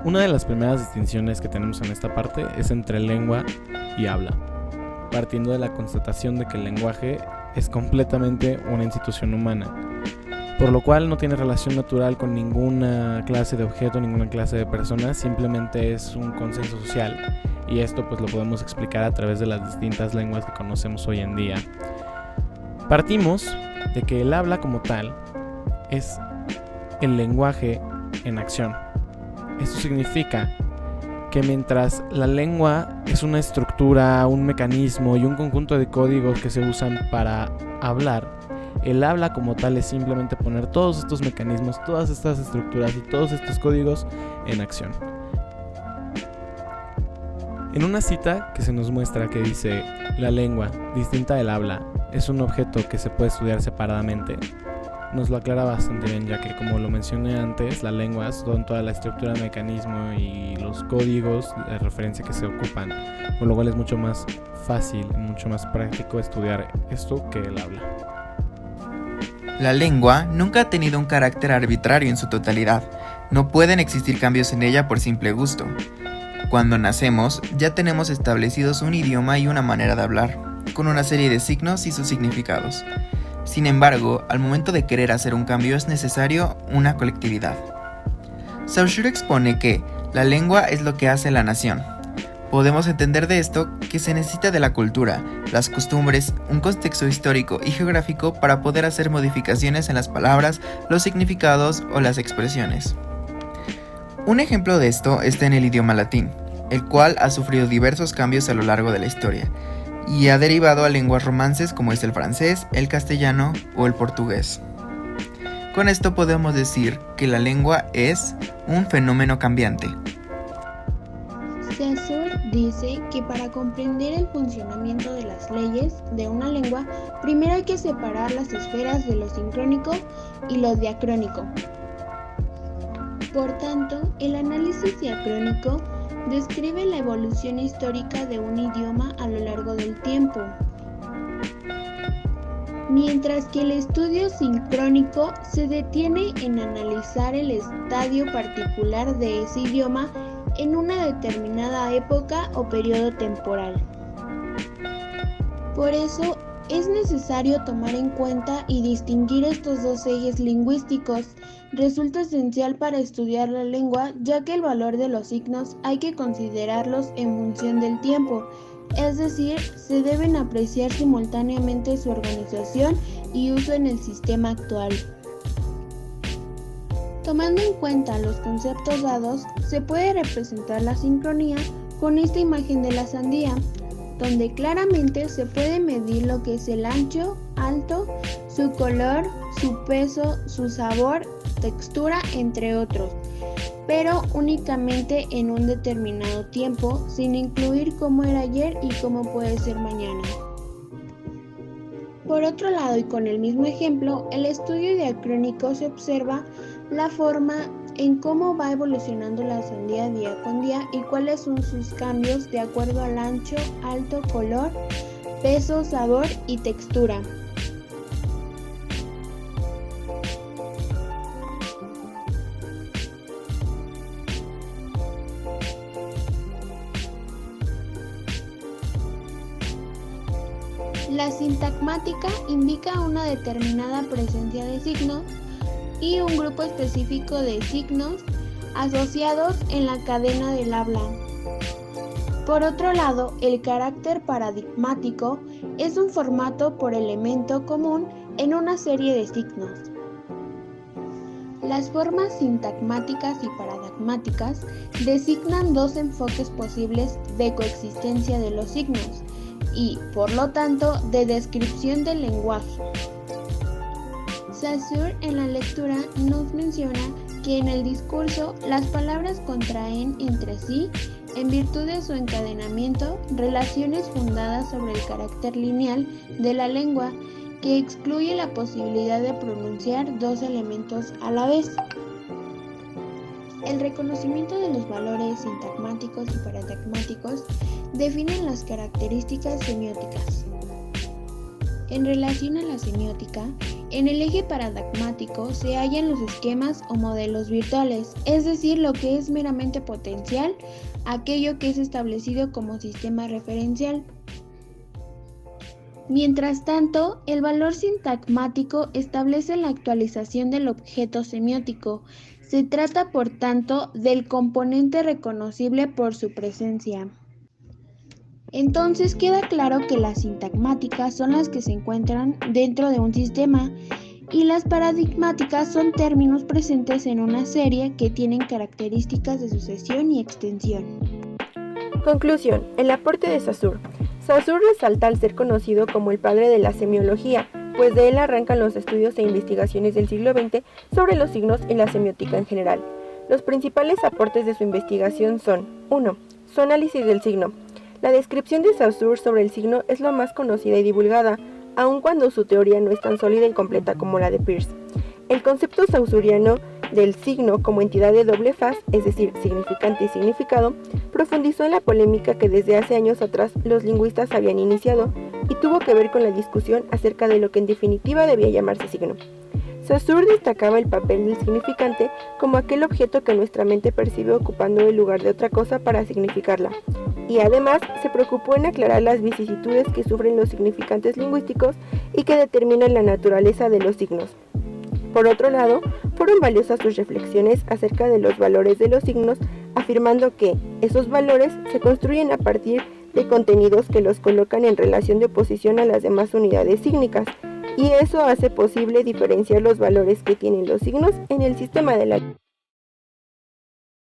Una de las primeras distinciones que tenemos en esta parte es entre lengua y habla, partiendo de la constatación de que el lenguaje es completamente una institución humana, por lo cual no tiene relación natural con ninguna clase de objeto, ninguna clase de persona, simplemente es un consenso social, y esto pues lo podemos explicar a través de las distintas lenguas que conocemos hoy en día. Partimos de que el habla como tal es el lenguaje en acción. Esto significa que mientras la lengua es una estructura, un mecanismo y un conjunto de códigos que se usan para hablar, el habla como tal es simplemente poner todos estos mecanismos, todas estas estructuras y todos estos códigos en acción. En una cita que se nos muestra que dice: la lengua, distinta del habla, es un objeto que se puede estudiar separadamente, nos lo aclara bastante bien, ya que, como lo mencioné antes, la lengua son toda la estructura, mecanismo y los códigos de referencia que se ocupan, con lo cual es mucho más fácil, mucho más práctico estudiar esto que el habla. La lengua nunca ha tenido un carácter arbitrario en su totalidad. No pueden existir cambios en ella por simple gusto. Cuando nacemos, ya tenemos establecidos un idioma y una manera de hablar, con una serie de signos y sus significados. Sin embargo, al momento de querer hacer un cambio es necesario una colectividad. Saussure expone que la lengua es lo que hace la nación. Podemos entender de esto que se necesita de la cultura, las costumbres, un contexto histórico y geográfico para poder hacer modificaciones en las palabras, los significados o las expresiones. Un ejemplo de esto está en el idioma latín, el cual ha sufrido diversos cambios a lo largo de la historia, y ha derivado a lenguas romances como es el francés, el castellano o el portugués. Con esto podemos decir que la lengua es un fenómeno cambiante. Saussure dice que para comprender el funcionamiento de las leyes de una lengua, primero hay que separar las esferas de lo sincrónico y lo diacrónico. Por tanto, el análisis diacrónico describe la evolución histórica de un idioma a lo largo del tiempo, mientras que el estudio sincrónico se detiene en analizar el estadio particular de ese idioma en una determinada época o periodo temporal. Por eso, es necesario tomar en cuenta y distinguir estos dos ejes lingüísticos. Resulta esencial para estudiar la lengua, ya que el valor de los signos hay que considerarlos en función del tiempo, es decir, se deben apreciar simultáneamente su organización y uso en el sistema actual. Tomando en cuenta los conceptos dados, se puede representar la sincronía con esta imagen de la sandía, donde claramente se puede medir lo que es el ancho, alto, su color, su peso, su sabor, textura, entre otros, pero únicamente en un determinado tiempo, sin incluir cómo era ayer y cómo puede ser mañana. Por otro lado, y con el mismo ejemplo, el estudio diacrónico se observa la forma en cómo va evolucionando la sandía día con día y cuáles son sus cambios de acuerdo al ancho, alto, color, peso, sabor y textura. La sintagmática indica una determinada presencia de signos y un grupo específico de signos asociados en la cadena del habla. Por otro lado, el carácter paradigmático es un formato por elemento común en una serie de signos. Las formas sintagmáticas y paradigmáticas designan dos enfoques posibles de coexistencia de los signos y, por lo tanto, de descripción del lenguaje. Saussure en la lectura nos menciona que en el discurso las palabras contraen entre sí, en virtud de su encadenamiento, relaciones fundadas sobre el carácter lineal de la lengua, que excluye la posibilidad de pronunciar dos elementos a la vez. El reconocimiento de los valores sintagmáticos y paradigmáticos definen las características semióticas. En relación a la semiótica, en el eje paradigmático se hallan los esquemas o modelos virtuales, es decir, lo que es meramente potencial, aquello que es establecido como sistema referencial. Mientras tanto, el valor sintagmático establece la actualización del objeto semiótico. Se trata, por tanto, del componente reconocible por su presencia. Entonces queda claro que las sintagmáticas son las que se encuentran dentro de un sistema y las paradigmáticas son términos presentes en una serie que tienen características de sucesión y extensión. Conclusión. El aporte de Saussure. Saussure resalta al ser conocido como el padre de la semiología, pues de él arrancan los estudios e investigaciones del siglo XX sobre los signos y la semiótica en general. Los principales aportes de su investigación son: 1. Su análisis del signo. La descripción de Saussure sobre el signo es la más conocida y divulgada, aun cuando su teoría no es tan sólida y completa como la de Peirce. El concepto saussuriano del signo como entidad de doble faz, es decir, significante y significado, profundizó en la polémica que desde hace años atrás los lingüistas habían iniciado y tuvo que ver con la discusión acerca de lo que en definitiva debía llamarse signo. Saussure destacaba el papel del significante como aquel objeto que nuestra mente percibe ocupando el lugar de otra cosa para significarla, y además se preocupó en aclarar las vicisitudes que sufren los significantes lingüísticos y que determinan la naturaleza de los signos. Por otro lado, fueron valiosas sus reflexiones acerca de los valores de los signos, afirmando que esos valores se construyen a partir de contenidos que los colocan en relación de oposición a las demás unidades sígnicas, y eso hace posible diferenciar los valores que tienen los signos en el sistema de la lengua.